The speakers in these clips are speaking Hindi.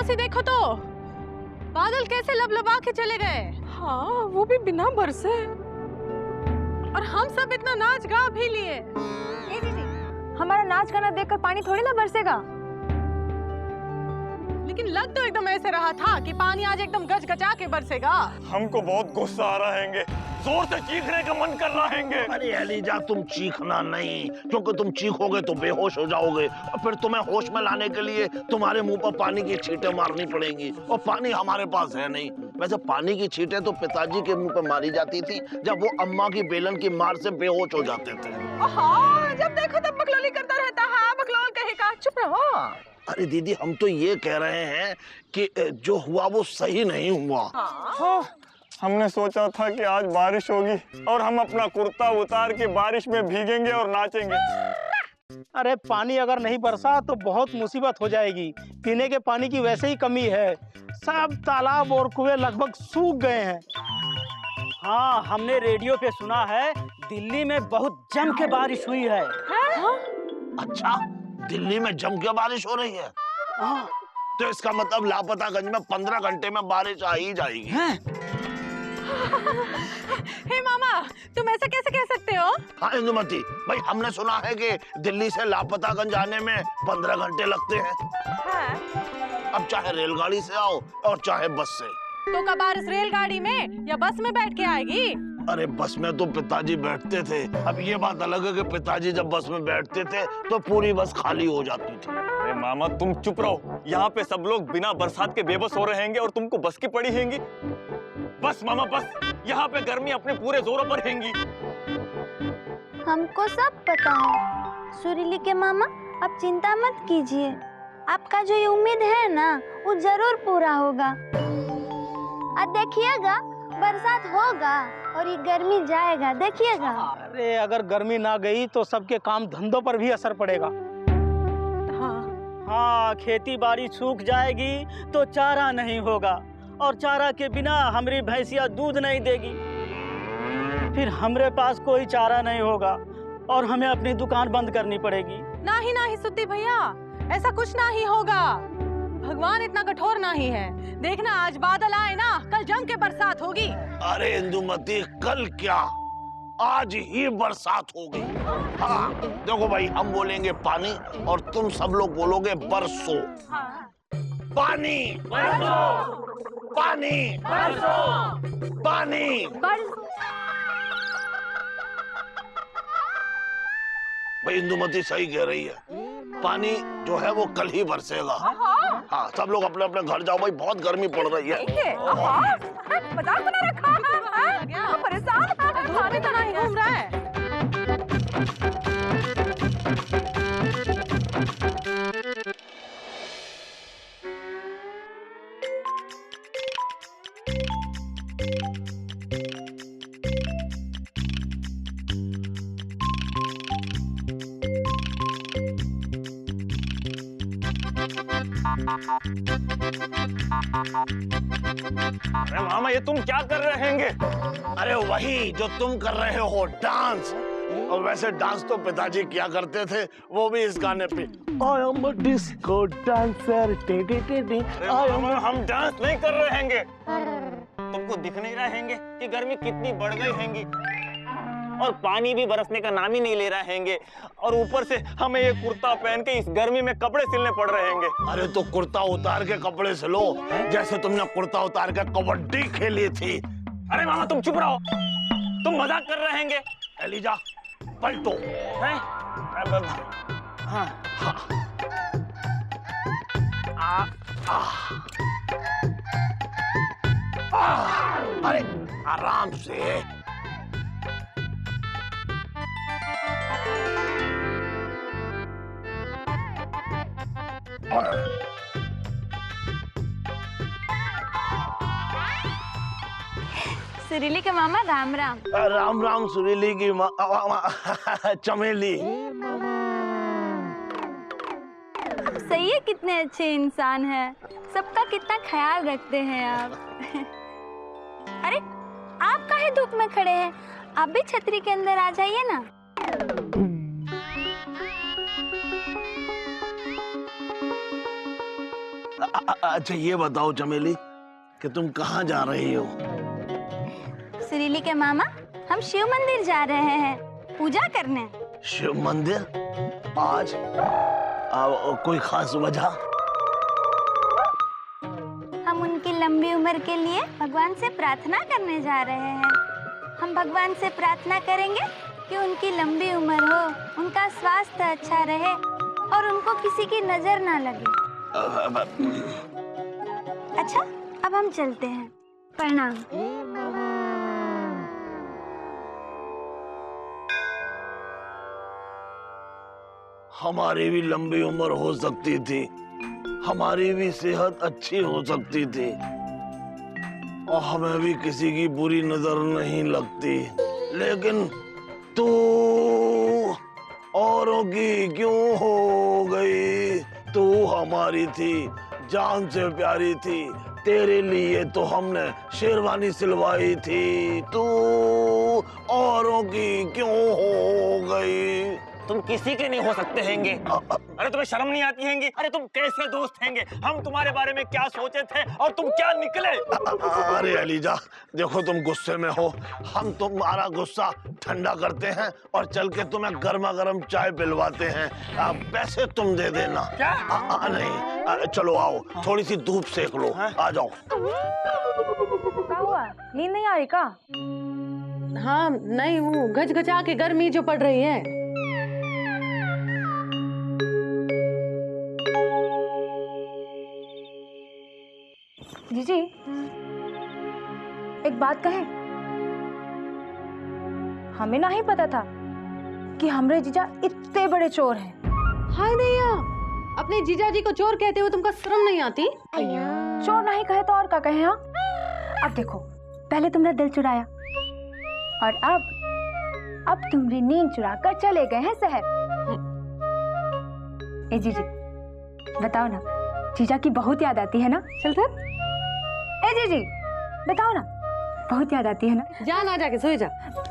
मौसी देखो तो बादल कैसे लबलबा के चले गए। हाँ, वो भी बिना बरसे। और हम सब इतना नाच गा भी लिए। दीदी, हमारा नाच गाना देखकर पानी थोड़ी ना बरसेगा। लेकिन लग तो एकदम ऐसे रहा था कि पानी आज एकदम गजगजा के बरसेगा। हमको बहुत गुस्सा आ रहा है, जोर से चीखने का मन कर रहा है। अरे एलिजा, तुम चीखना नहीं, क्योंकि तुम चीखोगे तो बेहोश हो जाओगे और फिर तुम्हें होश में लाने के लिए तुम्हारे मुंह पर पानी की छींटें मारनी पड़ेंगी, और पानी हमारे पास है नहीं। वैसे पानी की छींटें तो पिताजी के मुंह पर मारी जाती थी जब वो अम्मा की बेलन की मार से बेहोश हो जाते थे। जब देखो तब बकलोली करता रहता है। बकलोल कहेगा, चुप रहो। अरे दीदी, हम तो ये कह रहे हैं कि जो हुआ वो सही नहीं हुआ। हाँ, हमने सोचा था कि आज बारिश होगी और हम अपना कुर्ता उतार के बारिश में भीगेंगे और नाचेंगे। अरे पानी अगर नहीं बरसा तो बहुत मुसीबत हो जाएगी। पीने के पानी की वैसे ही कमी है, सब तालाब और कुएं लगभग सूख गए हैं। हाँ, हमने रेडियो पे सुना है दिल्ली में बहुत जम के बारिश हुई है। अच्छा, दिल्ली में जम के बारिश हो रही है? तो इसका मतलब लापतागंज में 15 घंटे में बारिश आ ही जाएगी। हे मामा, तुम ऐसा कैसे कह सकते हो? हाँ इंदुमती भाई, हमने सुना है कि दिल्ली से लापतागंज आने में 15 घंटे लगते हैं। अब चाहे रेलगाड़ी से आओ और चाहे बस से। तो कब बारिश रेलगाड़ी में या बस में बैठ के आएगी? अरे बस में तो पिताजी बैठते थे। अब ये बात अलग है कि पिताजी जब बस में बैठते थे तो पूरी बस खाली हो जाती थी। अरे मामा, तुम चुप रहो। यहाँ पे सब लोग बिना बरसात के बेबस हो रहे हैं और तुमको बस की पड़ी हैंगी। बस मामा बस, यहाँ पे गर्मी अपने पूरे जोरों पर हैंगी। हमको सब पता है सुरीली के मामा, आप चिंता मत कीजिए। आपका जो ये उम्मीद है ना, वो जरूर पूरा होगा। अब देखिएगा, बरसात होगा और ये गर्मी जाएगा, देखिएगा। अरे अगर गर्मी ना गई तो सबके काम धंधों पर भी असर पड़ेगा। हाँ, खेती बाड़ी सूख जाएगी तो चारा नहीं होगा, और चारा के बिना हमारी भैंसिया दूध नहीं देगी। फिर हमारे पास कोई चारा नहीं होगा और हमें अपनी दुकान बंद करनी पड़ेगी। नहीं सुद्दी भैया, ऐसा कुछ ना ही होगा। भगवान इतना कठोर नहीं है। देखना, आज बादल आए ना, कल जम के बरसात होगी। अरे इंदुमती, कल क्या, आज ही बरसात होगी। हाँ देखो भाई, हम बोलेंगे पानी और तुम सब लोग बोलोगे बरसो। पानी बरसो, पानी बरसो, पानी भाई इंदुमती सही कह रही है। पानी जो है वो कल ही बरसेगा। हाँ, सब लोग अपने अपने घर जाओ भाई, बहुत गर्मी पड़ रही है। मजाक बना रखा है, परेशान है, तो नहीं घूम रहा है। अरे मामा, ये तुम क्या कर रहे हैंगे? अरे वही जो तुम कर रहे हो, डांस। और वैसे डांस तो पिताजी किया करते थे, वो भी इस गाने पे। I am a disco dancer, अरे मामा, हम डांस नहीं कर रहे हैंगे। तुमको दिख नहीं रहा हैंगे कि गर्मी कितनी बढ़ गई हैंगी, और पानी भी बरसने का नाम ही नहीं ले रहा हैंगे, और ऊपर से हमें ये कुर्ता पहन के इस गर्मी में कपड़े सिलने पड़ रहे हैंगे। अरे तो कुर्ता उतार के कपड़े सिलो, जैसे तुमने कुर्ता उतार के कबड्डी खेली थी। अरे मामा तुम चुप रहो, तुम मजाक कर रहे हैंगे। एलिजा पलटो। हैं? हाँ हाँ। अरे आराम से। सुरीली के मामा राम राम। राम राम सुरीली की चमेली। सही है, कितने अच्छे इंसान हैं, सबका कितना ख्याल रखते हैं आप। अरे आप काहे धूप में खड़े हैं, आप भी छतरी के अंदर आ जाइए ना। अच्छा ये बताओ चमेली कि तुम कहाँ जा रही हो? सुरीली के मामा, हम शिव मंदिर जा रहे हैं पूजा करने। शिव मंदिर? आज? कोई खास वजह? हम उनकी लंबी उम्र के लिए भगवान से प्रार्थना करने जा रहे हैं। हम भगवान से प्रार्थना करेंगे कि उनकी लंबी उम्र हो, उनका स्वास्थ्य अच्छा रहे और उनको किसी की नजर ना लगे। अच्छा, अब हम चलते हैं। प्रणाम। हमारी भी लंबी उम्र हो सकती थी, हमारी भी सेहत अच्छी हो सकती थी और हमें भी किसी की बुरी नजर नहीं लगती, लेकिन तू औरों की क्यों हो गई? तू हमारी थी, जान से प्यारी थी, तेरे लिए तो हमने शेरवानी सिलवाई थी, तू औरों की क्यों हो गई? तुम किसी के नहीं हो सकते हैंगे। अरे तुम्हें शर्म नहीं आती हैंगी? अरे तुम कैसे दोस्त हैंगे? हम तुम्हारे बारे में क्या सोचे थे और तुम क्या निकले? अरे अलीजा, देखो तुम गुस्से में हो, हम तुम्हारा गुस्सा ठंडा करते हैं और चल के तुम्हें गर्मा गर्म चाय पिलवाते हैं। पैसे तुम दे देना। क्या? नहीं, चलो आओ, थोड़ी सी धूप सेक लो। आ जाओ। क्या हुआ? नींद नहीं आ रही का? हाँ नहीं, वो गजगजा के गर्मी जो पड़ रही है। जीजी, एक बात कहें? हमें नहीं पता था कि हमरे जीजा इतने बड़े चोर हैं। हाय दैया, अपने जीजा जी को चोर कहते हुए तुमको शर्म नहीं आती? चोर नहीं कहे तो और क्या कहे? हाँ, अब देखो, पहले तुमने दिल चुराया और अब तुम्हारी नींद चुरा कर चले गए हैं शहर। ए जीजी, बताओ ना, जीजा की बहुत याद आती है ना? चलते। ए जीजी, बताओ ना, बहुत याद आती है ना? जा ना, जाके सोई जा।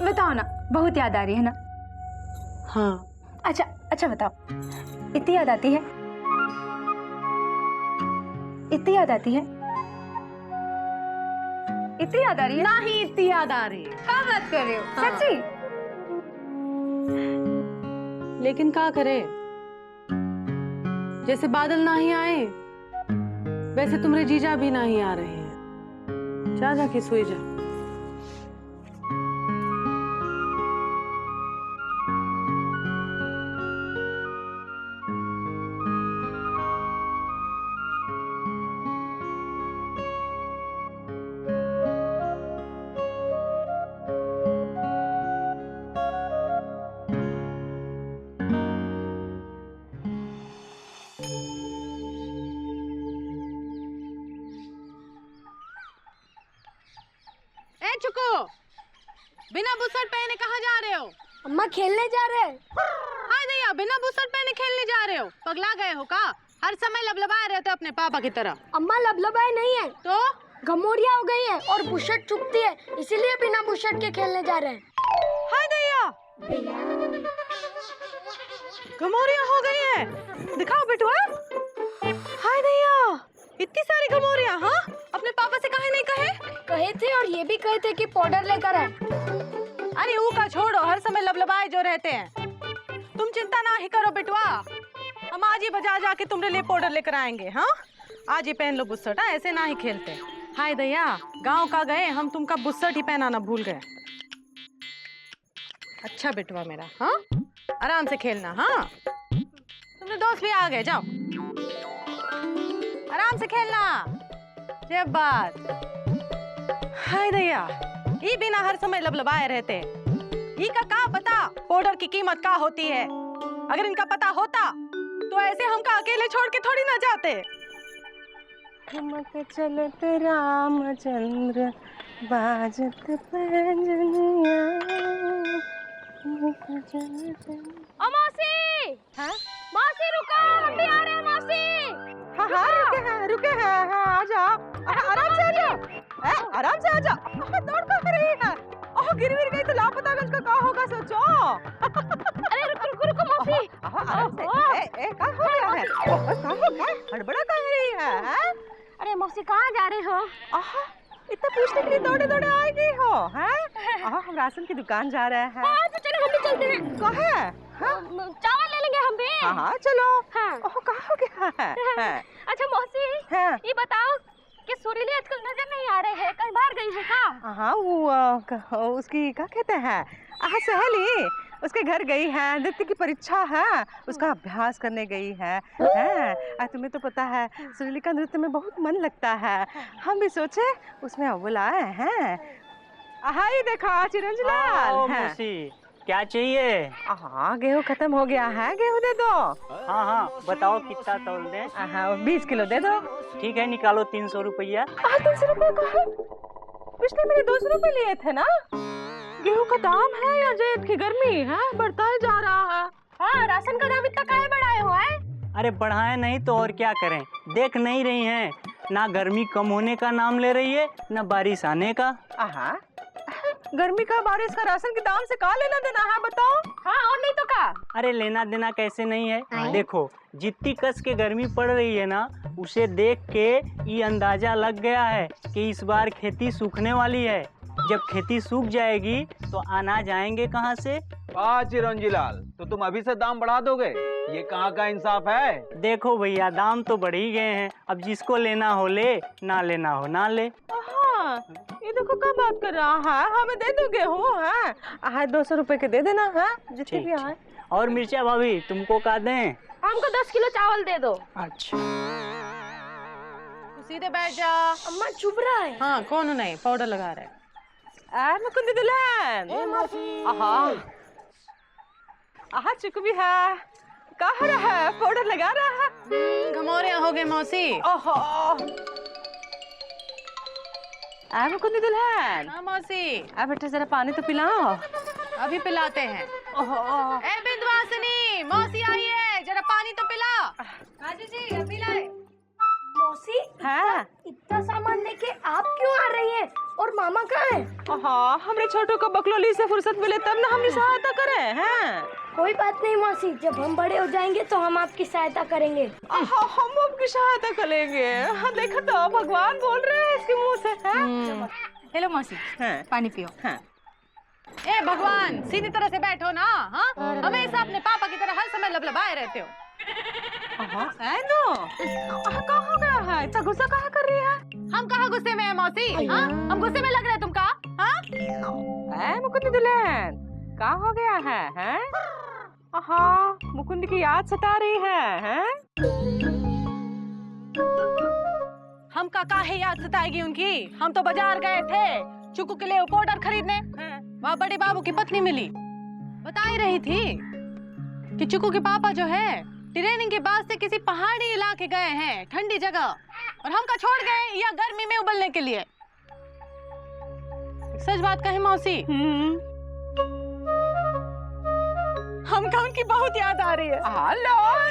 बताओ ना, बहुत याद आ रही है ना? हाँ। अच्छा बताओ, इतनी याद आती है? इतनी याद आती है? इतनी याद आ रही है? नहीं, इतनी याद आ रही है। क्या बात कर रहे हो? हाँ। सच्ची? लेकिन क्या करे, जैसे बादल नहीं आए वैसे तुम्हारे जीजा भी नहीं आ रहे हैं। जा जाके सोई जा। चुको, बिना बुसट पहने कहाँ जा रहे हो? अम्मा खेलने जा रहे हैं। हाय दैया, बिना बुसट पहने खेलने जा रहे हो? पगला गए हो का? हर समय लबलबाए रहते हो अपने पापा की तरह। अम्मा लबलबाए नहीं है तो घमौरिया हो गई है और बुशट चुभती है, इसीलिए बिना बुशट के खेलने जा रहे हैं। हाय दैया, घमौरिया हो गई है? दिखाओ बेटुआ। हाय दैया, इतनी सारी घमौरिया। हाँ, अपने पापा से काहे नहीं कहे थे और ये भी कहे थे कि पाउडर लेकर आए। अरे ऊ का छोड़ो, हर समय लबलबाए जो रहते हैं। तुम चिंता ना ही करो बेटुआ, हम आज ही बाजार जाके तुम्हारे लिए पाउडर लेकर आएंगे। हाँ, आज ही पहन लो बुस्सट। ऐसे ना ही खेलते। हाय दैया, गांव का गए हम, तुमका बुस्सट ही पहनाना भूल गए। अच्छा बेटुआ मेरा, हाँ आराम से खेलना। हाँ, तुम्हारे दोस्त भी आ गए, जाओ आराम से खेलना। जब बात हाय दैया, ये बिना हर समय लबलबाए रहते। ये का पता पाउडर की कीमत का होती है? अगर इनका पता होता तो ऐसे हमका अकेले छोड़ के थोड़ी ना जाते। ठुमक चलत रामचंद्र बाजत पैंजनिया। मौसी, हाँ? मौसी रुको, हम भी आ रहे हैं मौसी। हाँ, रुके हैं। हाँ, आ जाओ, आराम से आ जाओ। आराम से आ जाओ। दौड़ कर रही है। ओह, गिर गई तो लापतागंज का होगा सोचो। अरे रुको रुको रुको मौसी। कहाँ हो गया है? कहाँ हो गया? हड़बड़ा कर रही है? हैं? अरे मौसी कहाँ जा रहे हो? आहा, इतना पूछने के लिए दौड़े दौड़े आ गई हो? हैं? आहा, हम राशन की दुकान जा रहे हैं। हाँ तो चलो हम भी चलते हैं। कहाँ? चावल ले लेंगे हम भी। हाँ चलो। हाँ। ओह, कहाँ हो गया है? अच्छा मौसी, हाँ। ये बताओ कि सुरीली आजकल नजर नहीं आ रहे हैं, कहीं बाहर गई है क्या? हाँ वो उसकी क्या कहते हैं, सहेली उसके घर गई है, नृत्य की परीक्षा है, उसका अभ्यास करने गई है। तुम्हें तो पता है सुरीली का नृत्य में बहुत मन लगता है, हम भी सोचे उसमें अव्वल आए हैं। ये देखा चिरंजीलाल। मौसी क्या चाहिए? हाँ गेहूँ खत्म हो गया है, गेहूँ दे दो। हाँ हाँ बताओ कितना तौल दें? 20 किलो दे दो। ठीक है निकालो 300 रुपया। 300 रुपये का है? पिछले मैंने 200 रुपये लिए थे ना। गेहूँ का दाम है या जेठ की गर्मी है बढ़ता ही जा रहा है। हाँ राशन का दाम इतना काहे बढ़ाए हो है? अरे बढ़ाए नहीं तो और क्या करें, देख नहीं रही हैं ना गर्मी कम होने का नाम ले रही है ना बारिश आने का। गर्मी का बारिश का राशन के दाम से क्या लेना देना है बताओ? हाँ और नहीं तो क्या? अरे लेना देना कैसे नहीं है, देखो जितनी कस के गर्मी पड़ रही है ना उसे देख के ये अंदाजा लग गया है कि इस बार खेती सूखने वाली है। जब खेती सूख जाएगी तो अनाज आएंगे कहाँ से? चिरंजीलाल तो तुम अभी से दाम बढ़ा दोगे, ये कहाँ का इंसाफ है? देखो भैया दाम तो बढ़ ही गए हैं, अब जिसको लेना हो ले, ना लेना हो ना ले। ये देखो क्या बात कर रहा है, हमें दे दो गेहूँ है 200 रुपए के दे देना है जितने भी आए। और मिर्चा भाभी तुमको का दें? हमको 10 किलो चावल दे दो। अच्छा सीधे बैठ जा। अम्मा चुप रहा है। हाँ कौन नहीं, पाउडर लगा रहे। मुकुंदी दुल्हन। चिकू भी है, कहाँ रहा है? पाउडर लगा रहा है। घमौरिया हो गए मौसी। मुकुंदी दुल्हन। हाँ मौसी। बेटा जरा पानी तो पिलाओ। अभी पिलाते हैं। ए बिंदवासिनी, मौसी आई है, जरा पानी तो पिला। हाजी जी अभी लाए। मौसी इतना सामान लेके आप क्यों आ रही हैं? और मामा कहाँ है? हमरे छोटू को बकलोली से फुर्सत मिले तब ना हम सहायता करें हैं। कोई बात नहीं मौसी, जब हम बड़े हो जाएंगे तो हम आपकी सहायता करेंगे। हम आपकी सहायता करेंगे। देखो तो भगवान बोल रहे हैं इसके मुंह से। हेलो मौसी, पानी पियो। ए भगवान सीधी तरह से बैठो ना। हाँ हमेशा अपने पापा की तरह हर समय लबलबाए रहते हो। क्या हो गया है, इतना गुस्सा कहाँ कर रही है? हम कहाँ गुस्से में है मौसी? हाँ हम गुस्से में लग रहे हैं तुम कहाँ? मुकुंदी दुल्हन क्या हो गया है? मुकुंद की याद सता रही है? हम काहे याद सताएगी उनकी? हम तो बाजार गए थे चुकू के लिए पाउडर खरीदने। वहाँ बड़े बाबू की पत्नी मिली, बता ही रही थी कि चुकू के पापा जो है ट्रेनिंग के बाद से किसी पहाड़ी इलाके गए हैं, ठंडी जगह, और हमका छोड़ गए या गर्मी में उबलने के लिए। सच बात कहे मौसी, हमका उनकी बहुत याद आ रही है।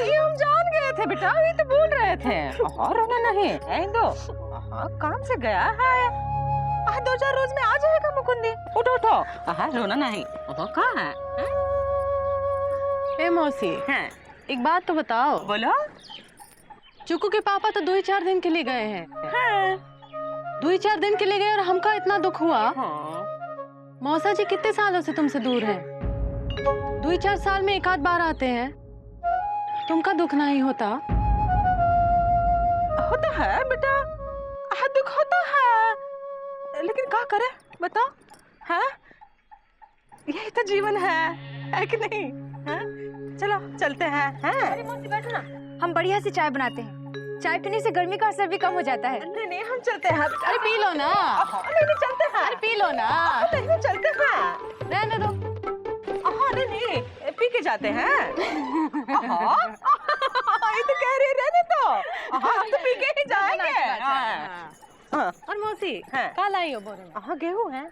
ये हम जान गए थे बेटा, ये तो बोल रहे थे। रोना नहीं, काम से गया है, 2-4 रोज में आ जाएगा मुकुंदी। उठो रोना नहीं। कहाँ है? ए मौसी एक बात तो बताओ। बोलो। चुकू के पापा तो 2-4 दिन के लिए गए हैं। 2-4 दिन के लिए गए और हमका इतना दुख हुआ। मौसा जी कितने सालों से तुमसे दूर हैं? 2-4 साल में एक आध बार आते हैं, तुमका दुख नहीं होता? होता है बेटा, दुख होता है, लेकिन क्या करे बताओ? यही तो जीवन है कि नहीं? चलो चलते हैं। अरे मौसी बैठो ना, हम बढ़िया से चाय बनाते हैं। चाय पीने से गर्मी का असर भी कम हो जाता है। नहीं हम चलते हैं। अरे पी लो ना। नहीं चलते हैं। अरे पी लो ना। नहीं चलते हैं। रहने दो। नहीं पी के जाते हैं। ये तो कह रही रहने दो। हम तो पी के ही जाएंगे। और मौसी क्या लाई हो बोरे में? गेहूँ है।